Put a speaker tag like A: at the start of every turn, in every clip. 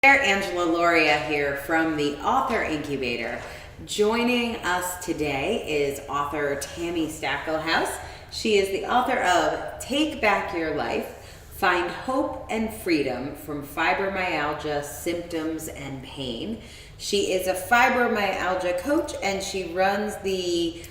A: Angela Loria here from the Author Incubator. Joining us today is author Tami Stackelhouse. She is the author of Take Back Your Life, Find Hope and Freedom from Fibromyalgia, Symptoms and Pain. She is a fibromyalgia coach and she runs the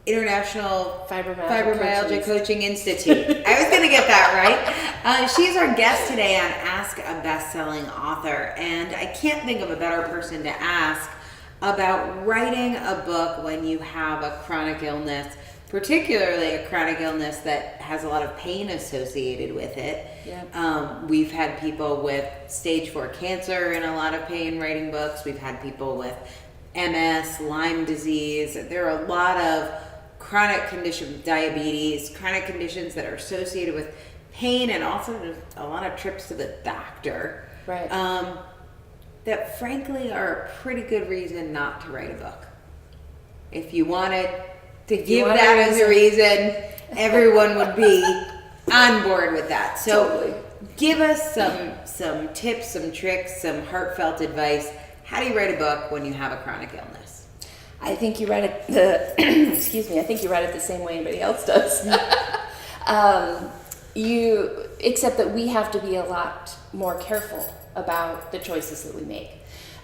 A: International Fibromyalgia Coaching Institute. I was going to get that right. She's our guest today on Ask a Bestselling Author, and I can't think of a better person to ask about writing a book when you have a chronic illness, particularly a chronic illness that has a lot of pain associated with it.
B: Yep.
A: We've had people with stage 4 cancer in a lot of pain writing books. We've had people with MS, Lyme disease. There are a lot of chronic conditions, diabetes, chronic conditions that are associated with pain, and also just a lot of trips to the doctor.
B: Right.
A: That frankly are a pretty good reason not to write a book. If you wanted to give that as a reason, everyone would be on board with that. So
B: Totally.
A: Give us some tips, some tricks, some heartfelt advice. How do you write a book when you have a chronic illness?
B: I think you write it excuse me, I think you write it the same way anybody else does. Except that we have to be a lot more careful about the choices that we make.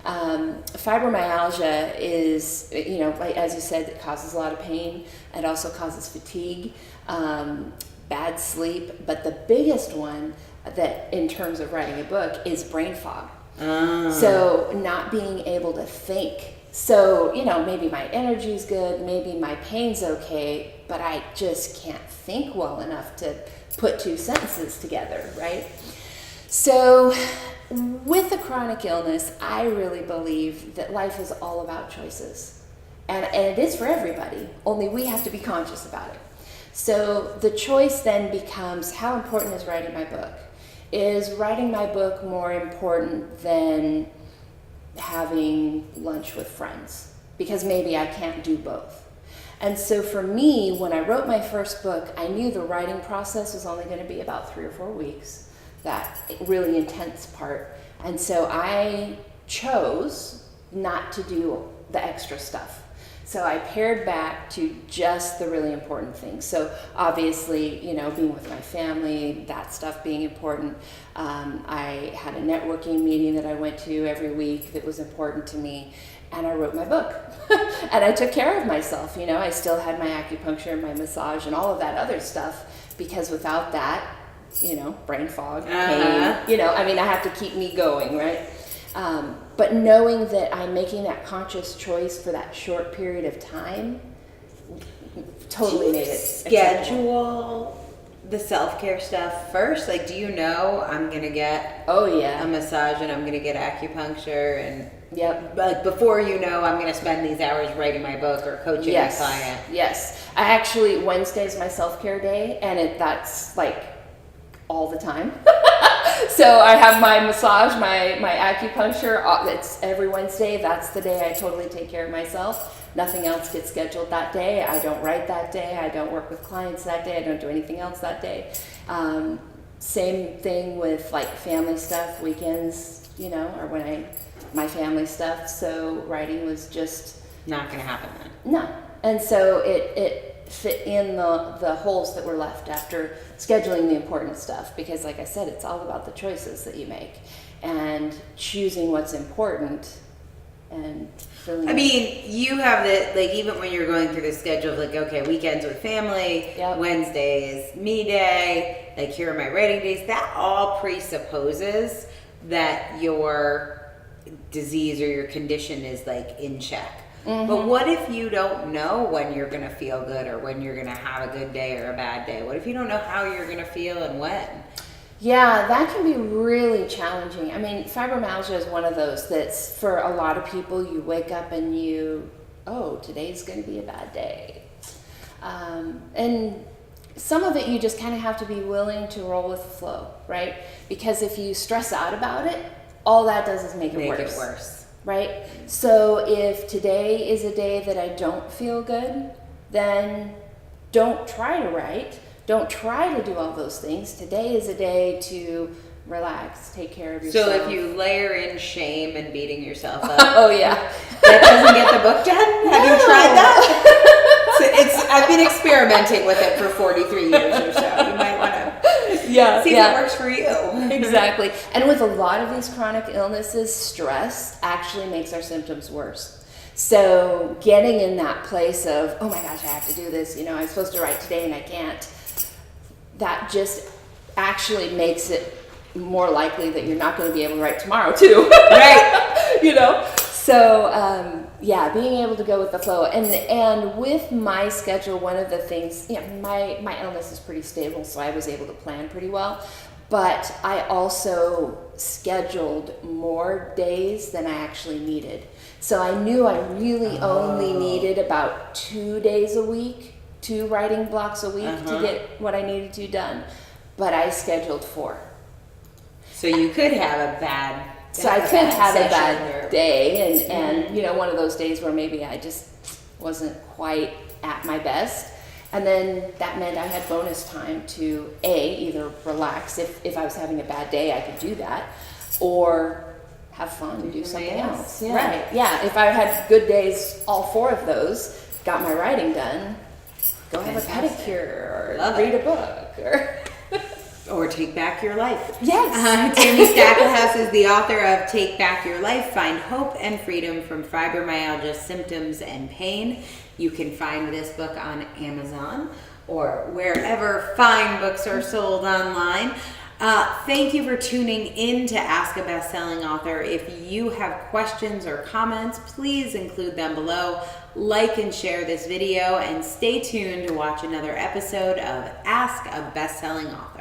B: Fibromyalgia is, like, as you said, it causes a lot of pain. It also causes fatigue, bad sleep, but the biggest one that in terms of writing a book is brain fog. So not being able to think. So, maybe my energy's good, maybe my pain's okay, but I just can't think well enough to put two sentences together, right? So with a chronic illness, I really believe that life is all about choices. And it is for everybody, only we have to be conscious about it. So the choice then becomes, how important is writing my book? Is writing my book more important than having lunch with friends? Because maybe I can't do both. And so for me, when I wrote my first book, I knew the writing process was only going to be about 3 or 4 weeks, that really intense part. And so I chose not to do the extra stuff. So I pared back to just the really important things. So obviously, being with my family, that stuff being important. I had a networking meeting that I went to every week that was important to me. And I wrote my book. And I took care of myself. I still had my acupuncture and my massage and all of that other stuff, because without that, brain fog, pain, I have to keep me going, right? But knowing that I'm making that conscious choice for that short period of time totally made it
A: schedule the self-care stuff first. Like, do you know I'm gonna get a massage and I'm gonna get acupuncture, and like before I'm gonna spend these hours writing my book or coaching my client?
B: Yes, I actually, Wednesday's my self-care day, and that's like all the time. So I have my massage, my acupuncture. It's every Wednesday. That's the day I totally take care of myself. Nothing else gets scheduled that day. I don't write that day. I don't work with clients that day. I don't do anything else that day. Same thing with like family stuff, weekends, or when my family stuff. So writing was just
A: not going to happen then.
B: No. And so it fit in the holes that were left after scheduling the important stuff, because like I said, it's all about the choices that you make and choosing what's important. And
A: you have the, like, even when you're going through the schedule of like, okay, weekends with family, Wednesday is me day, like here are my writing days, that all presupposes that your disease or your condition is like in check. Mm-hmm. But what if you don't know when you're going to feel good or when you're going to have a good day or a bad day? What if you don't know how you're going to feel and when?
B: Yeah, that can be really challenging. Fibromyalgia is one of those that's, for a lot of people, you wake up and today's going to be a bad day. And some of it you just kind of have to be willing to roll with the flow, right? Because if you stress out about it, all that does is make it worse. Right? So if today is a day that I don't feel good, then don't try to write. Don't try to do all those things. Today is a day to relax, take care of yourself.
A: So if you layer in shame and beating yourself up,
B: oh yeah,
A: that doesn't get the book done? Have you tried that? I've been experimenting with it for 43 years or so. You might want to see if it works for you.
B: Exactly. And with a lot of these chronic illnesses, stress actually makes our symptoms worse. So getting in that place of, oh my gosh, I have to do this, I'm supposed to write today and I can't, that just actually makes it more likely that you're not going to be able to write tomorrow too. Right. So being able to go with the flow, and with my schedule, one of the things, my illness is pretty stable, so I was able to plan pretty well, but I also scheduled more days than I actually needed. So I knew I really only needed about 2 days a week, 2 writing blocks a week to get what I needed to done, but I scheduled 4.
A: So you could have a bad
B: I could have a bad day, and one of those days where maybe I just wasn't quite at my best, and then that meant I had bonus time to either relax if I was having a bad day, I could do that, or have fun and do something else. Yeah. Right. Yeah. If I had good days, all 4 of those, got my writing done, go have a pedicure or read a book
A: or Take Back Your Life.
B: Yes.
A: Tami Stackelhouse is the author of Take Back Your Life, Find Hope and Freedom from Fibromyalgia Symptoms and Pain. You can find this book on Amazon or wherever fine books are sold online. Thank you for tuning in to Ask a Bestselling Author. If you have questions or comments, please include them below. Like and share this video, and stay tuned to watch another episode of Ask a Bestselling Author.